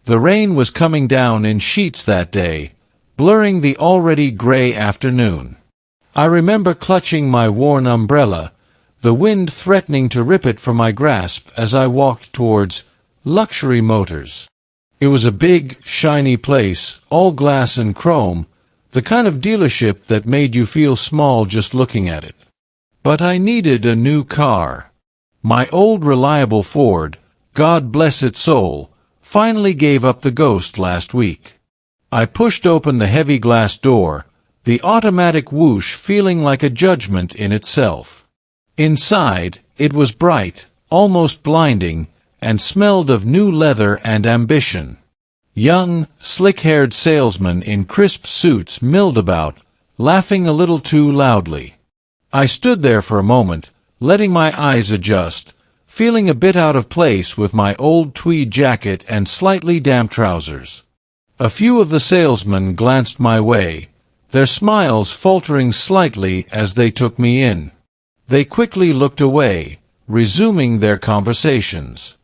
The rain was coming down in sheets that day, blurring the already gray afternoon. I remember clutching my worn umbrella, the wind threatening to rip it from my grasp as I walked towards Luxury Motors. It was a big, shiny place, all glass and chrome, the kind of dealership that made you feel small just looking at it. But I needed a new car. My old reliable Ford, God bless its soul, finally gave up the ghost last week. I pushed open the heavy glass door, the automatic whoosh feeling like a judgment in itself. Inside, it was bright, almost blinding, and smelled of new leather and ambition. Young, slick-haired salesmen in crisp suits milled about, laughing a little too loudly. I stood there for a moment, letting my eyes adjust, feeling a bit out of place with my old tweed jacket and slightly damp trousers. A few of the salesmen glanced my way, their smiles faltering slightly as they took me in. They quickly looked away, resuming their conversations.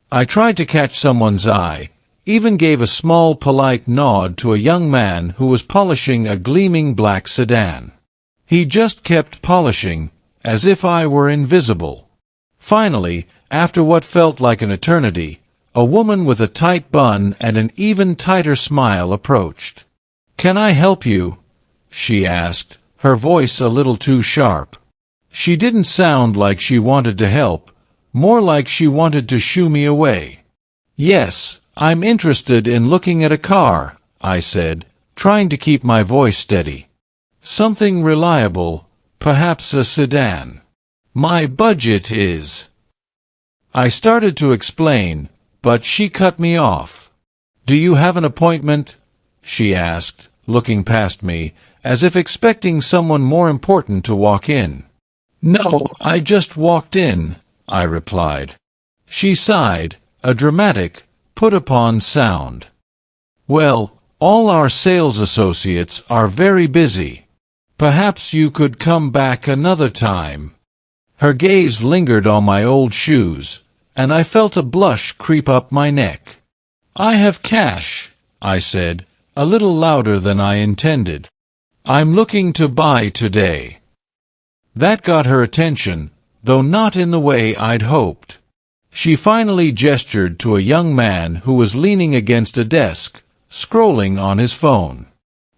I tried to catch someone's eye, even gave a small polite nod to a young man who was polishing a gleaming black sedan. He just kept polishing, as if I were invisible. Finally, after what felt like an eternity, a woman with a tight bun and an even tighter smile approached. "Can I help you?" she asked, her voice a little too sharp. She didn't sound like she wanted to help, more like she wanted to shoo me away. "Yes, I'm interested in looking at a car," I said, trying to keep my voice steady. "Something reliable, perhaps a sedan. My budget is—" I started to explain, but she cut me off. "Do you have an appointment?" she asked, looking past me, as if expecting someone more important to walk in. "No, I just walked in," I replied. She sighed, a dramatic, put-upon sound. "Well, all our sales associates are very busy. Perhaps you could come back another time." Her gaze lingered on my old shoes, and I felt a blush creep up my neck. "I have cash," I said, a little louder than I intended. "I'm looking to buy today." That got her attention, though not in the way I'd hoped. She finally gestured to a young man who was leaning against a desk, scrolling on his phone.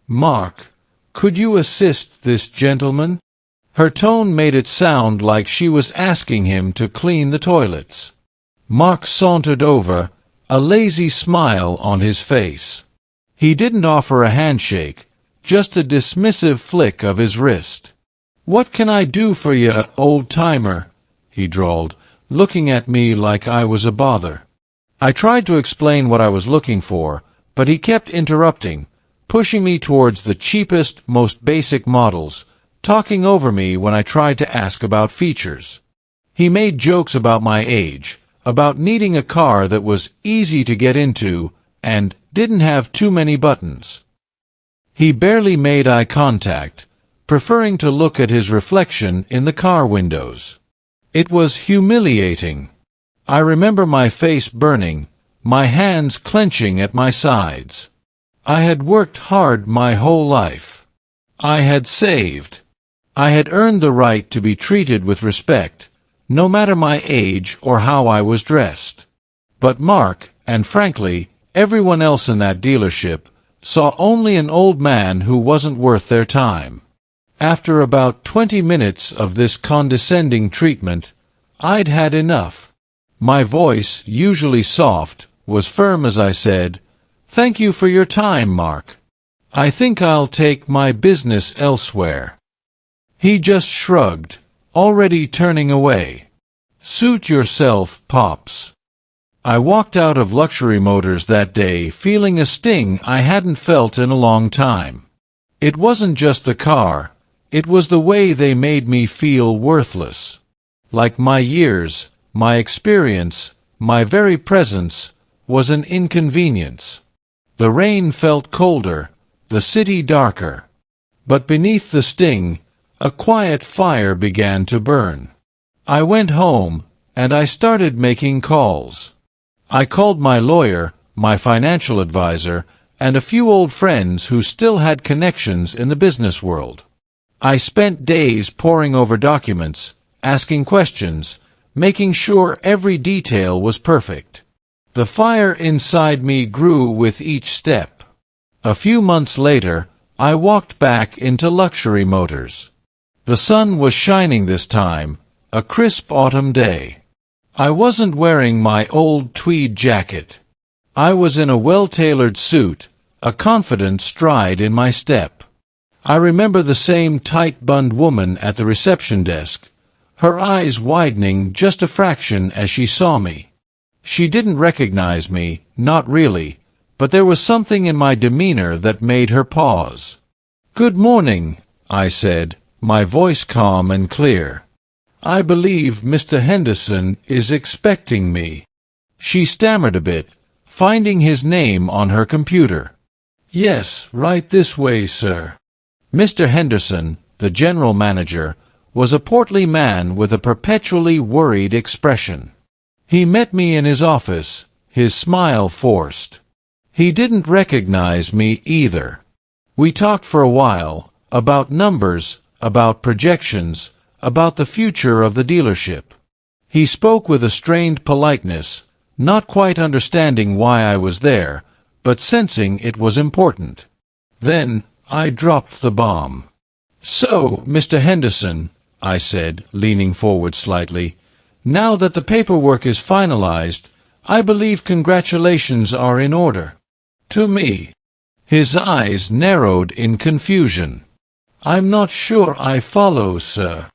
"Mark, could you assist this gentleman?" Her tone made it sound like she was asking him to clean the toilets. Mark sauntered over, a lazy smile on his face. He didn't offer a handshake, just a dismissive flick of his wrist. "What can I do for you, old-timer?" he drawled, looking at me like I was a bother. I tried to explain what I was looking for, but he kept interrupting, pushing me towards the cheapest, most basic models, talking over me when I tried to ask about features. He made jokes about my age, about needing a car that was easy to get into and didn't have too many buttons. He barely made eye contact, preferring to look at his reflection in the car windows. It was humiliating. I remember my face burning, my hands clenching at my sides. I had worked hard my whole life. I had saved. I had earned the right to be treated with respect, no matter my age or how I was dressed. But Mark, and frankly, everyone else in that dealership, saw only an old man who wasn't worth their time. After about 20 minutes of this condescending treatment, I'd had enough. My voice, usually soft, was firm as I said, "Thank you for your time, Mark. I think I'll take my business elsewhere." He just shrugged, already turning away. "Suit yourself, Pops." I walked out of Luxury Motors that day feeling a sting I hadn't felt in a long time. It wasn't just the car. It was the way they made me feel worthless. Like my years, my experience, my very presence, was an inconvenience. The rain felt colder, the city darker. But beneath the sting, a quiet fire began to burn. I went home, and I started making calls. I called my lawyer, my financial advisor, and a few old friends who still had connections in the business world. I spent days poring over documents, asking questions, making sure every detail was perfect. The fire inside me grew with each step. A few months later, I walked back into Luxury Motors. The sun was shining this time, a crisp autumn day. I wasn't wearing my old tweed jacket. I was in a well-tailored suit, a confident stride in my step. I remember the same tight-bunned woman at the reception desk, her eyes widening just a fraction as she saw me. She didn't recognize me, not really, but there was something in my demeanor that made her pause. "Good morning," I said, my voice calm and clear. "I believe Mr. Henderson is expecting me." She stammered a bit, finding his name on her computer. "Yes, right this way, sir." Mr. Henderson, the general manager, was a portly man with a perpetually worried expression. He met me in his office, his smile forced. He didn't recognize me either. We talked for a while, about numbers, about projections, about the future of the dealership. He spoke with a strained politeness, not quite understanding why I was there, but sensing it was important. Then I dropped the bomb. "So, Mr. Henderson," I said, leaning forward slightly, "now that the paperwork is finalized, I believe congratulations are in order." "To me." His eyes narrowed in confusion. "I'm not sure I follow, sir."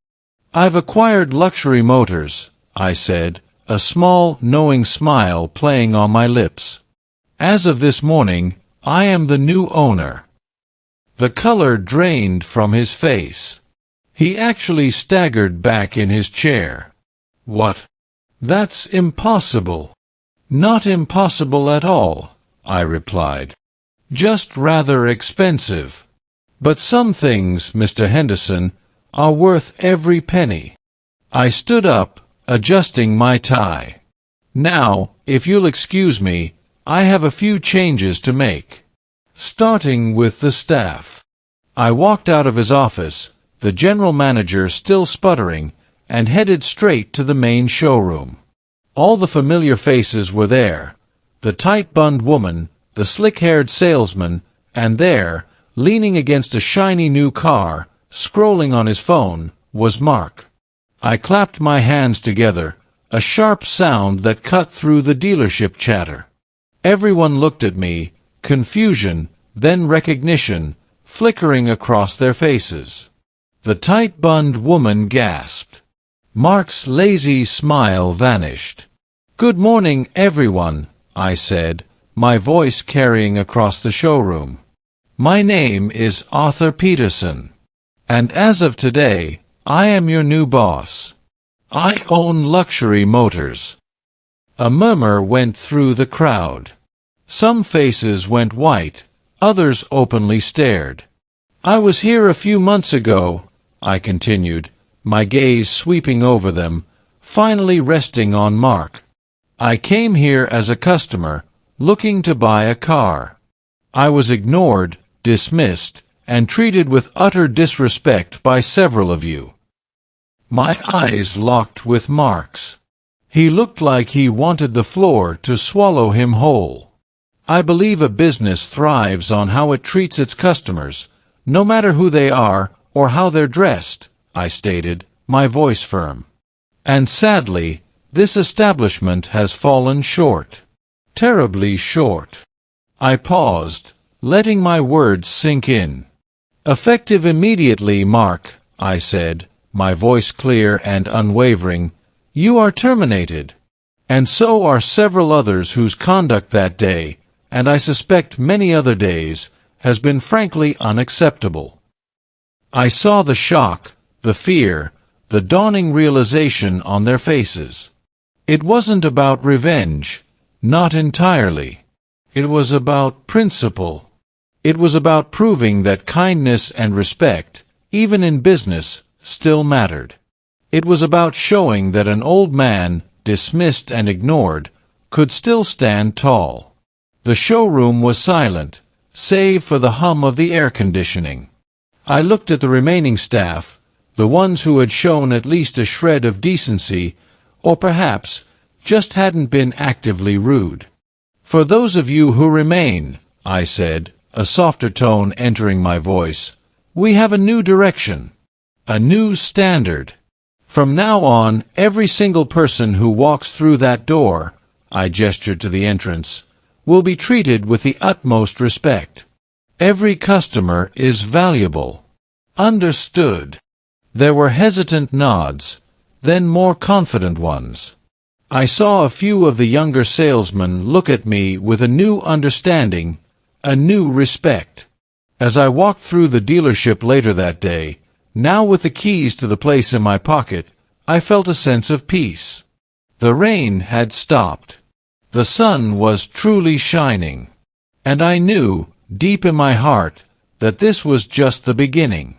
"I've acquired Luxury Motors," I said, a small, knowing smile playing on my lips. "As of this morning, I am the new owner." The color drained from his face. He actually staggered back in his chair. "What? That's impossible." "Not impossible at all," I replied. "Just rather expensive. But some things, Mr. Henderson, are worth every penny." I stood up, adjusting my tie. "Now, if you'll excuse me, I have a few changes to make. Starting with the staff." I walked out of his office, the general manager still sputtering, and headed straight to the main showroom. All the familiar faces were there, the tight-bunned woman, the slick-haired salesman, and there, leaning against a shiny new car, scrolling on his phone, was Mark. I clapped my hands together, a sharp sound that cut through the dealership chatter. Everyone looked at me, confusion, then recognition, flickering across their faces. The tight-bunned woman gasped. Mark's lazy smile vanished. "Good morning, everyone," I said, my voice carrying across the showroom. "My name is Arthur Peterson, and as of today, I am your new boss. I own Luxury Motors." A murmur went through the crowd. Some faces went white, others openly stared. "I was here a few months ago," I continued, my gaze sweeping over them, finally resting on Mark. "I came here as a customer, looking to buy a car. I was ignored, dismissed, and treated with utter disrespect by several of you." My eyes locked with Mark's. He looked like he wanted the floor to swallow him whole. "I believe a business thrives on how it treats its customers, no matter who they are or how they're dressed," I stated, my voice firm. "And sadly, this establishment has fallen short. Terribly short." I paused, letting my words sink in. "Effective immediately, Mark," I said, my voice clear and unwavering, "you are terminated. And so are several others whose conduct that day, and I suspect many other days, has been frankly unacceptable." I saw the shock, the fear, the dawning realization on their faces. It wasn't about revenge, not entirely. It was about principle. It was about proving that kindness and respect, even in business, still mattered. It was about showing that an old man, dismissed and ignored, could still stand tall. The showroom was silent, save for the hum of the air conditioning. I looked at the remaining staff, the ones who had shown at least a shred of decency, or perhaps just hadn't been actively rude. "For those of you who remain," I said, a softer tone entering my voice, "we have a new direction, a new standard. From now on, every single person who walks through that door," I gestured to the entrance, "will be treated with the utmost respect. Every customer is valuable." "Understood." There were hesitant nods, then more confident ones. I saw a few of the younger salesmen look at me with a new understanding, a new respect. As I walked through the dealership later that day, now with the keys to the place in my pocket, I felt a sense of peace. The rain had stopped. The sun was truly shining. And I knew, deep in my heart, that this was just the beginning.